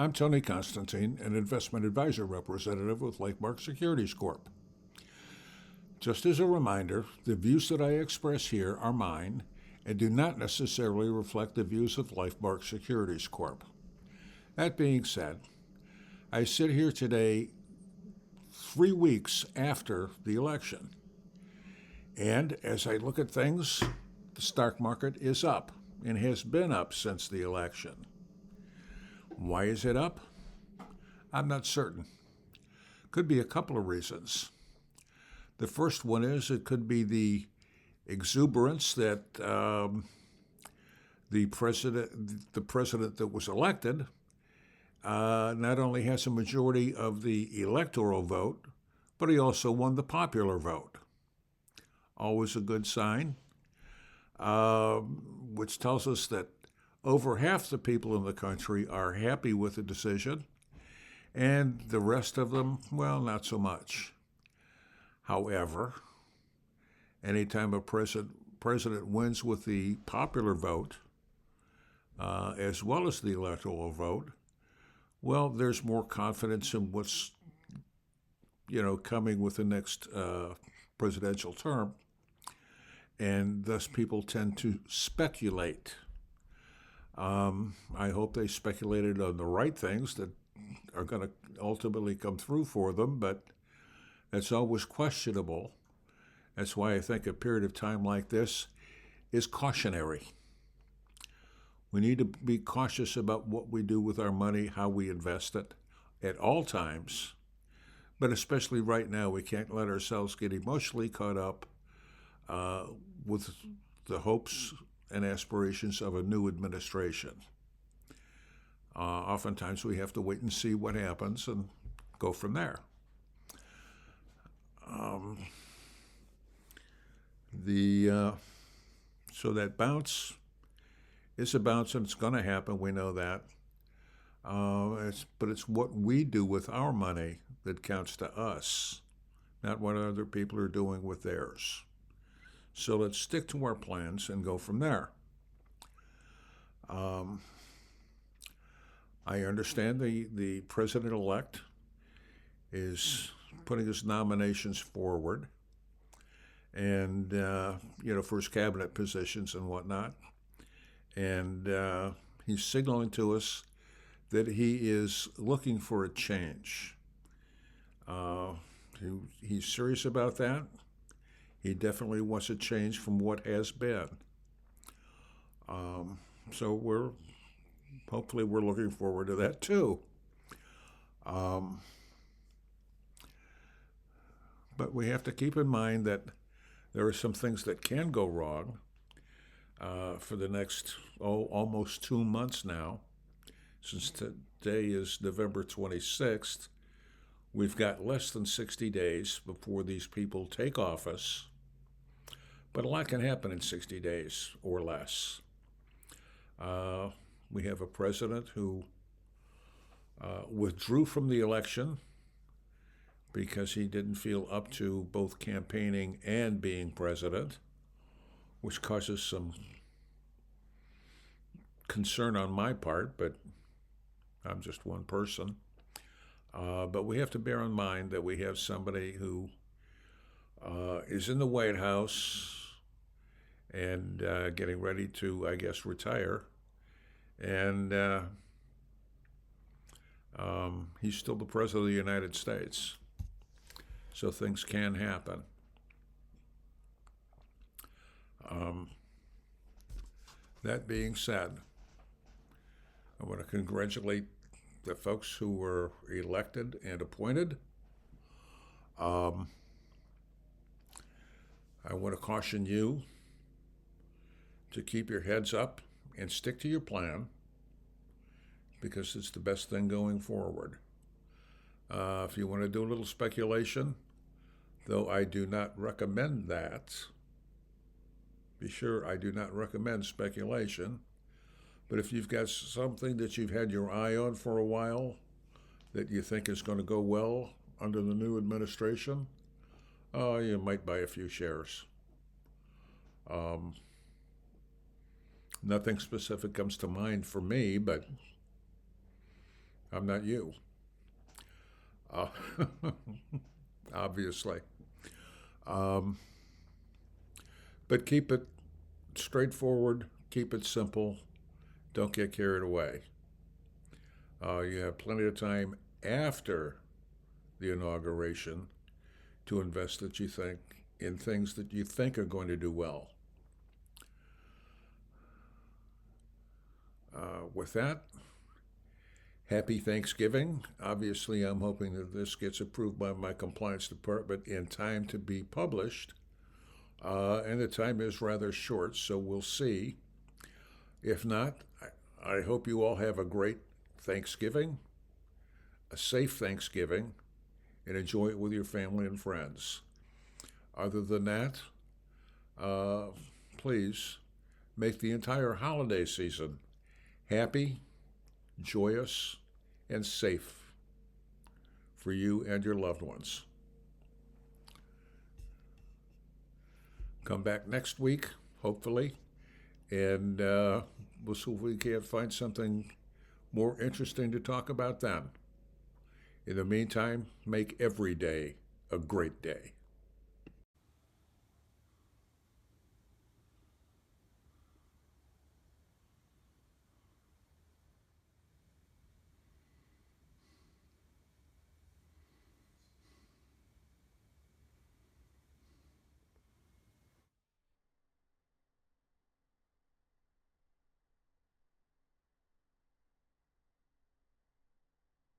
I'm Tony Constantine, an investment advisor representative with Lakemark Securities Corp. Just as a reminder, the views that I express here are mine and do not necessarily reflect the views of Lifemark Securities Corp. That being said, I sit here today 3 weeks after the election. And as I look at things, the stock market is up and has been up since the election. Why is it up? I'm not certain. Could be a couple of reasons. The first one is it could be the exuberance that the president that was elected not only has a majority of the electoral vote, but he also won the popular vote. Always a good sign, which tells us that over half the people in the country are happy with the decision, and the rest of them, well, not so much. However, anytime a president wins with the popular vote, as well as the electoral vote, well, there's more confidence in what's, coming with the next presidential term, and thus people tend to speculate. I hope they speculated on the right things that are going to ultimately come through for them, but that's always questionable. That's why I think a period of time like this is cautionary. We need to be cautious about what we do with our money, how we invest it at all times, but especially right now, we can't let ourselves get emotionally caught up with the hopes and aspirations of a new administration. Oftentimes we have to wait and see what happens and go from there. So that bounce is a bounce, and it's going to happen. We know that. But it's what we do with our money that counts to us, not what other people are doing with theirs. So let's stick to our plans and go from there. I understand the president-elect is putting his nominations forward and, for his cabinet positions and whatnot. And he's signaling to us that he is looking for a change. He's serious about that. He definitely wants a change from what has been. So hopefully we're looking forward to that too. But we have to keep in mind that there are some things that can go wrong for the next, almost 2 months now. Since today is November 26th, we've got less than 60 days before these people take office. But a lot can happen in 60 days or less. We have a president who withdrew from the election because he didn't feel up to both campaigning and being president, which causes some concern on my part, but I'm just one person. But we have to bear in mind that we have somebody who is in the White House and getting ready to, I guess, retire. And he's still the President of the United States. So things can happen. That being said, I want to congratulate the folks who were elected and appointed. I want to caution you to keep your heads up and stick to your plan, because it's the best thing going forward. If you want to do a little speculation, though I do not recommend that, be sure I do not recommend speculation, but if you've got something that you've had your eye on for a while that you think is going to go well under the new administration, you might buy a few shares. Nothing specific comes to mind for me, but I'm not you, uh, obviously. Um, but keep it straightforward, keep it simple, don't get carried away. You have plenty of time after the inauguration to invest that you think in things that you think are going to do well. With that, happy Thanksgiving. Obviously, I'm hoping that this gets approved by my compliance department in time to be published. And the time is rather short, so we'll see. If not, I hope you all have a great Thanksgiving, a safe Thanksgiving, and enjoy it with your family and friends. Other than that, uh, please make the entire holiday season happy, joyous, and safe for you and your loved ones. Come back next week, hopefully, and we'll see if we can't find something more interesting to talk about then. In the meantime, make every day a great day.